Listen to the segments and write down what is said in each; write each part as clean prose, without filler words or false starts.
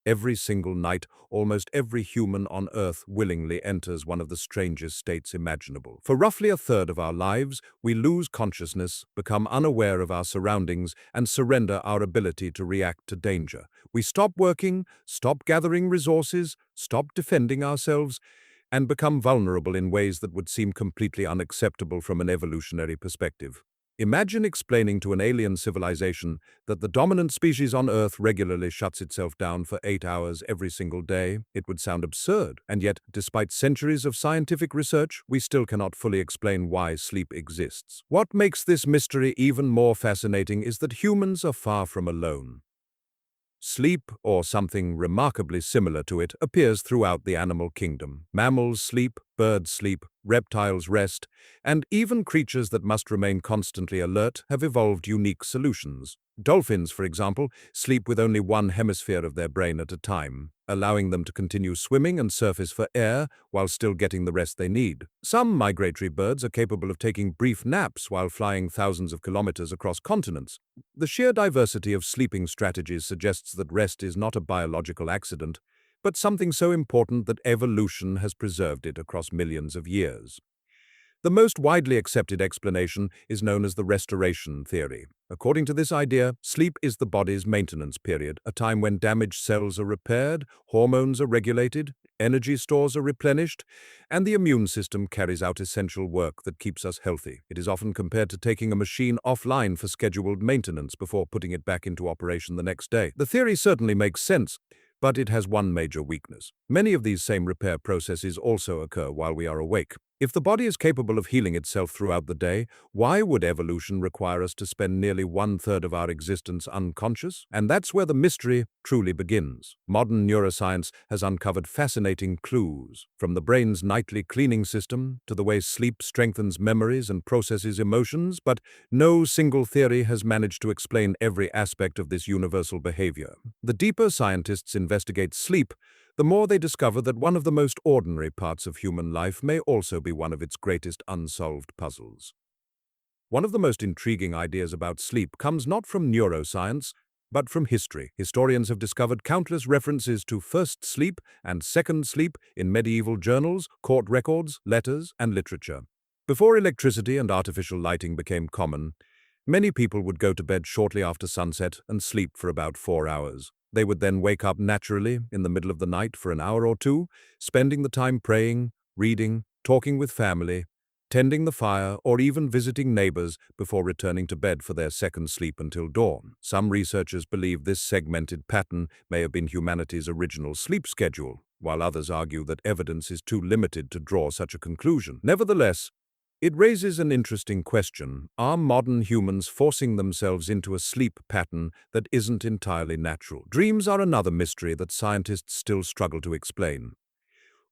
Every single night, almost every human on Earth willingly enters one of the strangest states imaginable. For roughly a third of our lives, we lose consciousness, become unaware of our surroundings, and surrender our ability to react to danger. We stop working, stop gathering resources, stop defending ourselves, and become vulnerable in ways that would seem completely unacceptable from an evolutionary perspective. Imagine explaining to an alien civilization that the dominant species on Earth regularly shuts itself down for 8 hours every single day. It would sound absurd, and yet, despite centuries of scientific research, we still cannot fully explain why sleep exists. What makes this mystery even more fascinating is that humans are far from alone. Sleep, or something remarkably similar to it, appears throughout the animal kingdom. Mammals sleep, birds sleep, reptiles rest, and even creatures that must remain constantly alert have evolved unique solutions. Dolphins, for example, sleep with only one hemisphere of their brain at a time, allowing them to continue swimming and surface for air while still getting the rest they need. Some migratory birds are capable of taking brief naps while flying thousands of kilometers across continents. The sheer diversity of sleeping strategies suggests that rest is not a biological accident, but something so important that evolution has preserved it across millions of years. The most widely accepted explanation is known as the restoration theory. According to this idea, sleep is the body's maintenance period, a time when damaged cells are repaired, hormones are regulated, energy stores are replenished, and the immune system carries out essential work that keeps us healthy. It is often compared to taking a machine offline for scheduled maintenance before putting it back into operation the next day. The theory certainly makes sense, but it has one major weakness. Many of these same repair processes also occur while we are awake. If the body is capable of healing itself throughout the day, why would evolution require us to spend nearly 1/3 of our existence unconscious? And that's where the mystery truly begins. Modern neuroscience has uncovered fascinating clues, from the brain's nightly cleaning system to the way sleep strengthens memories and processes emotions, but no single theory has managed to explain every aspect of this universal behavior. The deeper scientists investigate sleep, the more they discover that one of the most ordinary parts of human life may also be one of its greatest unsolved puzzles. One of the most intriguing ideas about sleep comes not from neuroscience, but from history. Historians have discovered countless references to first sleep and second sleep in medieval journals, court records, letters, and literature. Before electricity and artificial lighting became common, many people would go to bed shortly after sunset and sleep for about 4 hours. They would then wake up naturally in the middle of the night for an hour or two, spending the time praying, reading, talking with family, tending the fire, or even visiting neighbors before returning to bed for their second sleep until dawn. Some researchers believe this segmented pattern may have been humanity's original sleep schedule, while others argue that evidence is too limited to draw such a conclusion. Nevertheless, it raises an interesting question. Are modern humans forcing themselves into a sleep pattern that isn't entirely natural? Dreams are another mystery that scientists still struggle to explain.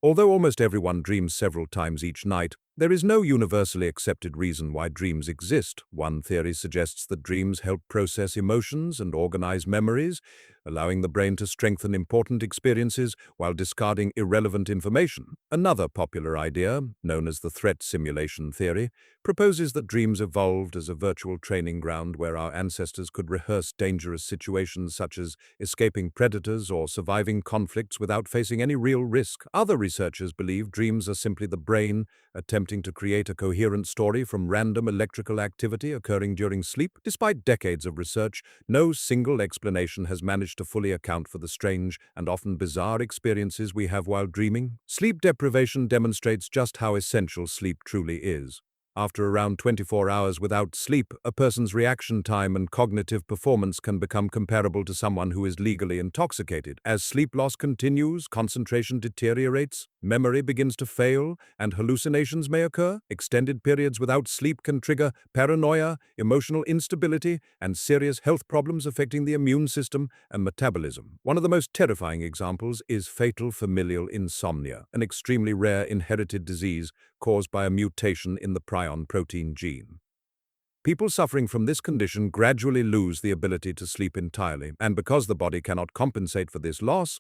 Although almost everyone dreams several times each night, there is no universally accepted reason why dreams exist. One theory suggests that dreams help process emotions and organize memories, allowing the brain to strengthen important experiences while discarding irrelevant information. Another popular idea, known as the threat simulation theory, proposes that dreams evolved as a virtual training ground where our ancestors could rehearse dangerous situations such as escaping predators or surviving conflicts without facing any real risk. Other researchers believe dreams are simply the brain attempting to create a coherent story from random electrical activity occurring during sleep. Despite decades of research, no single explanation has managed to fully account for the strange and often bizarre experiences we have while dreaming. Sleep deprivation demonstrates just how essential sleep truly is. After around 24 hours without sleep, a person's reaction time and cognitive performance can become comparable to someone who is legally intoxicated. As sleep loss continues, concentration deteriorates, memory begins to fail, and hallucinations may occur. Extended periods without sleep can trigger paranoia, emotional instability, and serious health problems affecting the immune system and metabolism. One of the most terrifying examples is fatal familial insomnia, an extremely rare inherited disease caused by a mutation in the prion protein gene. People suffering from this condition gradually lose the ability to sleep entirely, and because the body cannot compensate for this loss,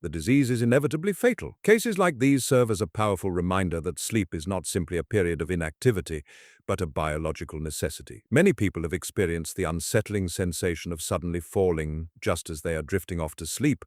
the disease is inevitably fatal. Cases like these serve as a powerful reminder that sleep is not simply a period of inactivity, but a biological necessity. Many people have experienced the unsettling sensation of suddenly falling just as they are drifting off to sleep,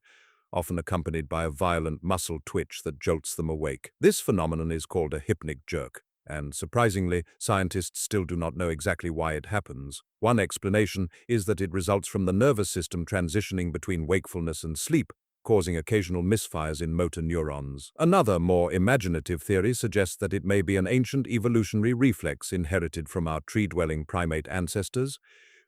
often accompanied by a violent muscle twitch that jolts them awake. This phenomenon is called a hypnic jerk, and surprisingly, scientists still do not know exactly why it happens. One explanation is that it results from the nervous system transitioning between wakefulness and sleep, causing occasional misfires in motor neurons. Another, more imaginative theory suggests that it may be an ancient evolutionary reflex inherited from our tree-dwelling primate ancestors,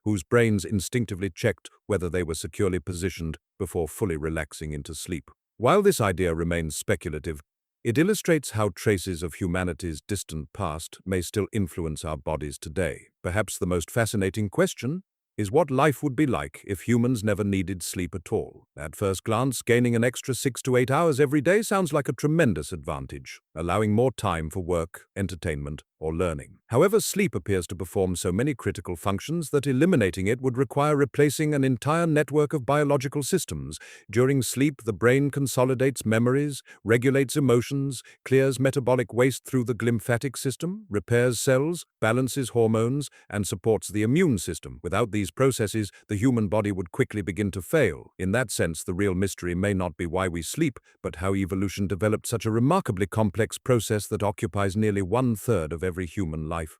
whose brains instinctively checked whether they were securely positioned before fully relaxing into sleep. While this idea remains speculative, it illustrates how traces of humanity's distant past may still influence our bodies today. Perhaps the most fascinating question is what life would be like if humans never needed sleep at all. At first glance, gaining an extra 6 to 8 hours every day sounds like a tremendous advantage, allowing more time for work, entertainment, or learning. However, sleep appears to perform so many critical functions that eliminating it would require replacing an entire network of biological systems. During sleep, the brain consolidates memories, regulates emotions, clears metabolic waste through the glymphatic system, repairs cells, balances hormones, and supports the immune system. Without these processes, the human body would quickly begin to fail. In that sense, the real mystery may not be why we sleep, but how evolution developed such a remarkably complex process that occupies nearly 1/3 of every human life.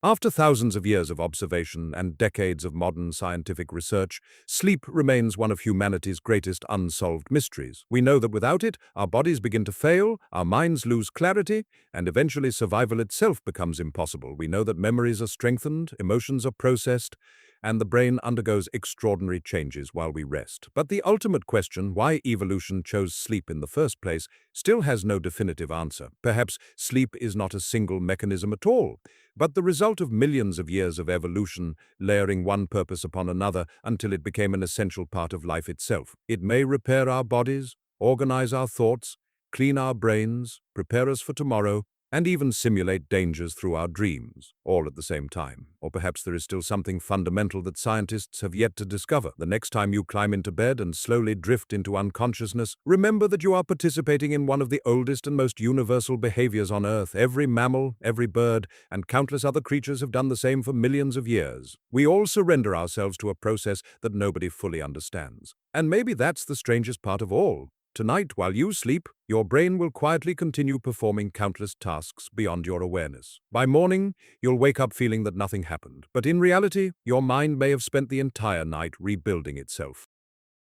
After thousands of years of observation and decades of modern scientific research, sleep remains one of humanity's greatest unsolved mysteries. We know that without it, our bodies begin to fail, our minds lose clarity, and eventually survival itself becomes impossible. We know that memories are strengthened, emotions are processed, and the brain undergoes extraordinary changes while we rest. But the ultimate question, why evolution chose sleep in the first place, still has no definitive answer. Perhaps sleep is not a single mechanism at all, but the result of millions of years of evolution, layering one purpose upon another until it became an essential part of life itself. It may repair our bodies, organize our thoughts, clean our brains, prepare us for tomorrow, and even simulate dangers through our dreams, all at the same time. Or perhaps there is still something fundamental that scientists have yet to discover. The next time you climb into bed and slowly drift into unconsciousness, remember that you are participating in one of the oldest and most universal behaviors on Earth. Every mammal, every bird, and countless other creatures have done the same for millions of years. We all surrender ourselves to a process that nobody fully understands. And maybe that's the strangest part of all. Tonight, while you sleep, your brain will quietly continue performing countless tasks beyond your awareness. By morning, you'll wake up feeling that nothing happened, but in reality, your mind may have spent the entire night rebuilding itself.